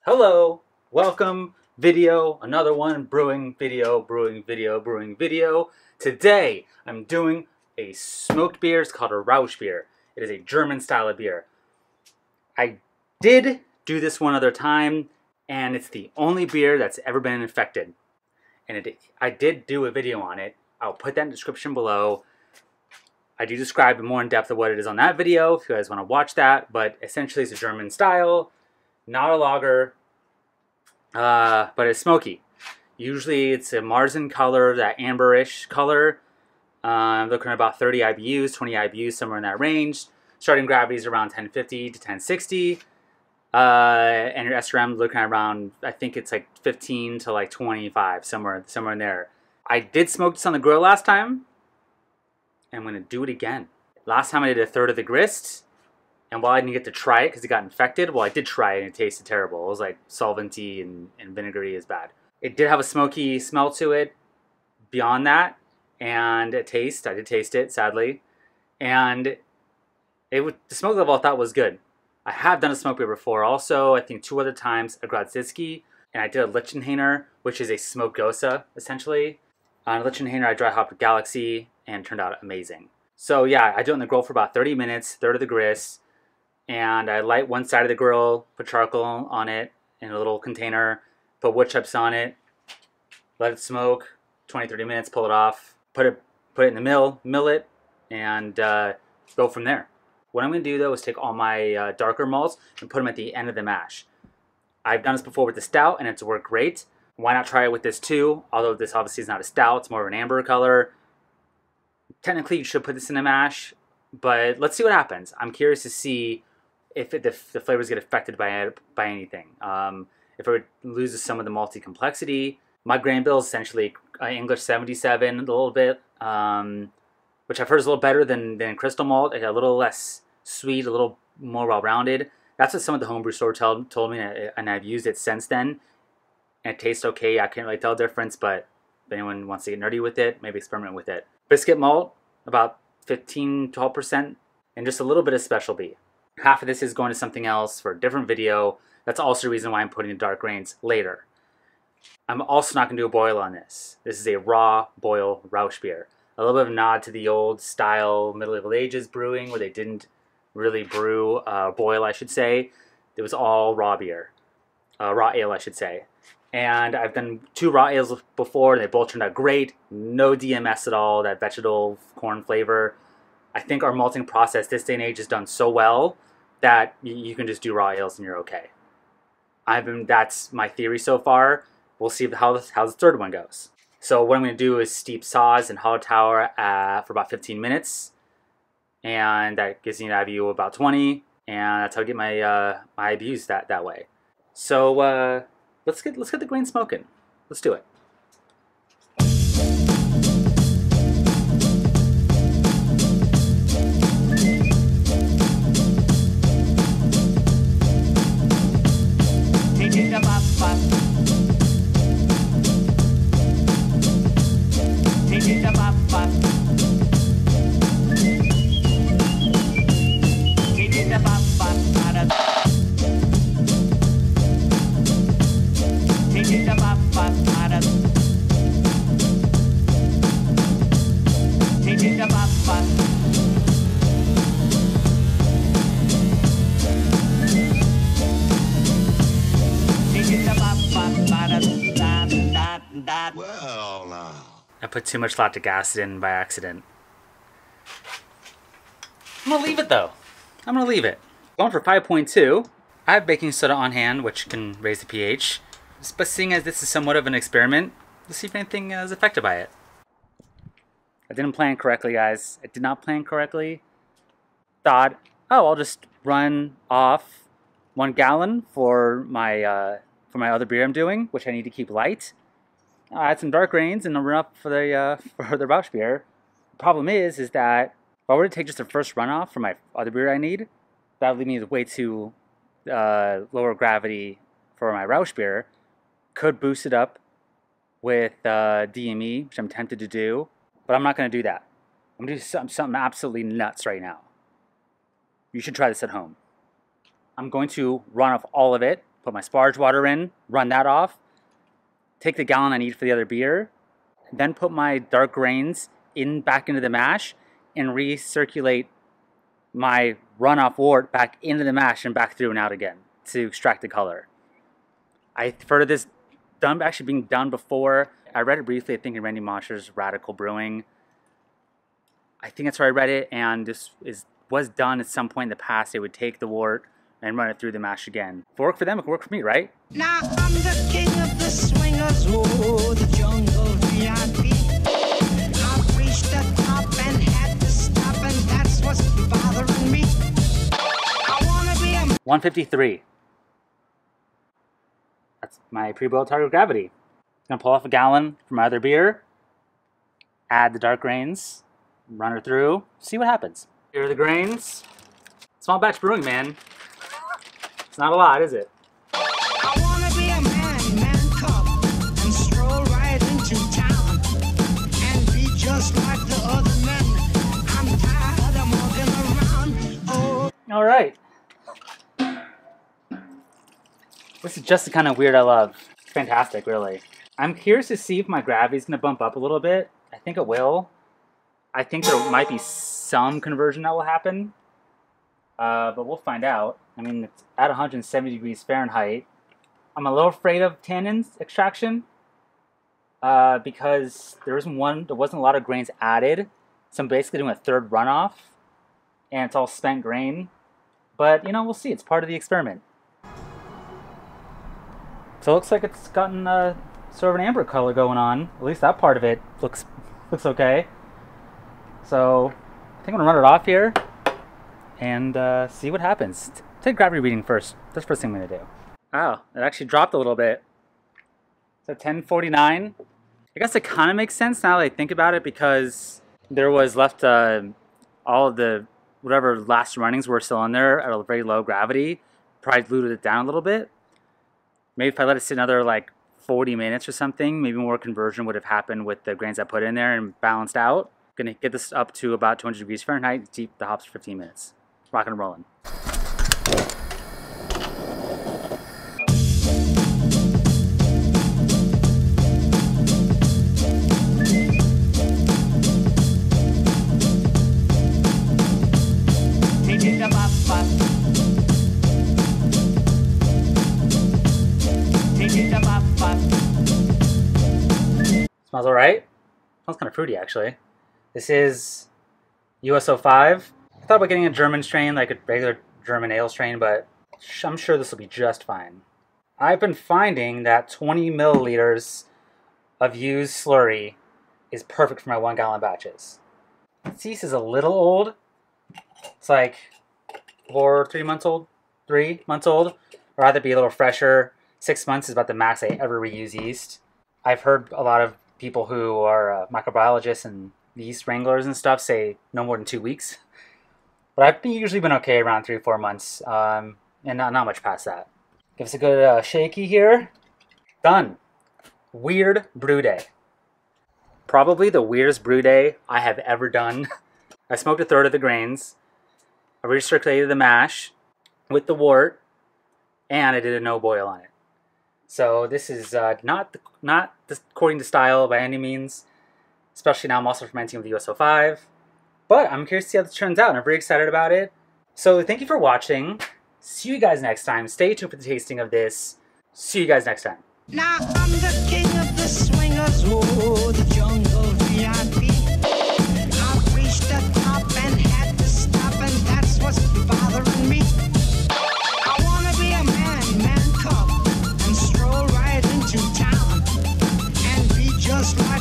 Hello, welcome, video, another one, brewing video. Today, I'm doing a smoked beer. It's called a rauchbier. It is a German style of beer. I did do this one other time, and it's the only beer that's ever been infected. And I did do a video on it. I'll put that in the description below. I do describe more in depth of what it is on that video if you guys want to watch that. But essentially, it's a German style, not a lager, but it's smoky. Usually, it's a Marzen color, that amberish color. I'm looking at about 30 IBUs, 20 IBUs, somewhere in that range. Starting gravity is around 1050 to 1060. And your SRM looking at around, I think it's like 15 to like 25, somewhere in there. I did smoke this on the grill last time, and I'm going to do it again. Last time I did a third of the grist, and while I didn't get to try it because it got infected, well, I did try it and it tasted terrible. It was like solventy and vinegary is bad. It did have a smoky smell to it beyond that, and a taste. I did taste it, sadly. And the smoke level I thought was good. I have done a smoke beer before. Also, I think 2 other times, a Grodzisky, and I did a Lichtenhainer, which is a smoked Gosa, essentially. On Lichtenhainer, I dry hopped with Galaxy, and it turned out amazing. So yeah, I do it on the grill for about 30 minutes, third of the grist, and I light one side of the grill, put charcoal on it in a little container, put wood chips on it, let it smoke, 20-30 minutes, pull it off, put it in the mill it, and go from there. What I'm going to do, though, is take all my darker malts and put them at the end of the mash. I've done this before with the stout, and it's worked great. Why not try it with this, too? Although this obviously is not a stout. It's more of an amber color. Technically, you should put this in a mash, but let's see what happens. I'm curious to see if the flavors get affected by anything. If it loses some of the malty complexity. My grain bill is essentially English 77 a little bit. Which I've heard is a little better than Crystal Malt. It's a little less sweet, a little more well-rounded. That's what some of the homebrew store told me, and I've used it since then. And it tastes okay. I can't really tell the difference, but if anyone wants to get nerdy with it, maybe experiment with it. Biscuit malt, about 15-12%, and just a little bit of Special B. Half of this is going to something else for a different video. That's also the reason why I'm putting the dark grains later. I'm also not going to do a boil on this. This is a raw boil rauchbier. A little bit of a nod to the old style Middle Ages brewing where they didn't really brew, boil I should say. It was all raw beer. Raw ale I should say. And I've done 2 raw ales before and they both turned out great. No DMS at all, that vegetable corn flavor. I think our malting process this day and age is done so well that you can just do raw ales and you're okay. That's my theory so far. We'll see how the third one goes. So what I'm going to do is steep saws in hollow tower for about 15 minutes. And that gives me an IBU of about 20. And that's how I get my my IBUs that way. So let's get the grain smoking. Let's do it. Well, now. I put too much lactic acid in by accident. I'm gonna leave it though. I'm gonna leave it. Going for 5.2. I have baking soda on hand, which can raise the pH. But seeing as this is somewhat of an experiment, let's see if anything is affected by it. I didn't plan correctly, guys. I did not plan correctly. Thought, oh, I'll just run off 1 gallon for my other beer I'm doing, which I need to keep light. I had some dark grains and I'll run up for the rauchbier. The problem is that if I were to take just the first runoff for my other beer I need, that would leave me with way too lower gravity for my rauchbier. Could boost it up with DME, which I'm tempted to do, but I'm not going to do that. I'm going to do something absolutely nuts right now. You should try this at home. I'm going to run off all of it, put my sparge water in, run that off, take the gallon I need for the other beer, then put my dark grains back into the mash and recirculate my runoff wort back into the mash and back through and out again to extract the color. I've heard of this actually being done before. I read it briefly, I think, in Randy Mosher's Radical Brewing. I think that's where I read it, and this was done at some point in the past. They would take the wort and run it through the mash again. If it worked for them, it could work for me, right? Now I'm the king of the swingers, oh, the jungle VIP. I've reached the top and had to stop, and that's what's bothering me. I wanna be a 153. That's my pre-boiled target gravity. I'm gonna pull off a gallon from my other beer, add the dark grains, run her through, see what happens. Here are the grains. Small batch brewing, man. It's not a lot, is it? I wanna be a man cub, and stroll right into town, and be just like the other men. I'm tired of walking around. Oh. All right. This is just the kind of weird I love. It's fantastic, really. I'm curious to see if my gravity is going to bump up a little bit. I think it will. I think there might be some conversion that will happen. But we'll find out. I mean, it's at 170 degrees Fahrenheit. I'm a little afraid of tannin extraction because there wasn't a lot of grains added. So I'm basically doing a third runoff, and it's all spent grain. But, you know, we'll see. It's part of the experiment. So it looks like it's gotten sort of an amber color going on. At least that part of it looks okay. So I think I'm going to run it off here and see what happens. Take a gravity reading first. That's the first thing I'm going to do. Wow, it actually dropped a little bit. So 1049. I guess it kind of makes sense now that I think about it, because there was left all of the whatever last runnings were still in there at a very low gravity. Probably diluted it down a little bit. Maybe if I let it sit another like 40 minutes or something, maybe more conversion would have happened with the grains I put in there and balanced out. Gonna get this up to about 200 degrees Fahrenheit, keep the hops for 15 minutes. Rocking and rolling. Smells alright. Smells kind of fruity, actually. This is US05. I thought about getting a German strain, like a regular German ale strain, but I'm sure this will be just fine. I've been finding that 20 milliliters of used slurry is perfect for my 1 gallon batches. This yeast is a little old. It's like 3 months old. I'd rather be a little fresher. 6 months is about the max I ever reuse yeast. I've heard a lot of people who are microbiologists and yeast wranglers and stuff say no more than 2 weeks. But I've usually been okay around 3 or 4 months, and not much past that. Give us a good shaky here. Done. Weird brew day. Probably the weirdest brew day I have ever done. I smoked a third of the grains. I recirculated the mash with the wort, and I did a no boil on it. So this is not according to style by any means, especially now I'm also fermenting with the US05. But I'm curious to see how this turns out, and I'm very excited about it. So thank you for watching. See you guys next time. Stay tuned for the tasting of this. See you guys next time. Now I'm the king of the swingers, oh.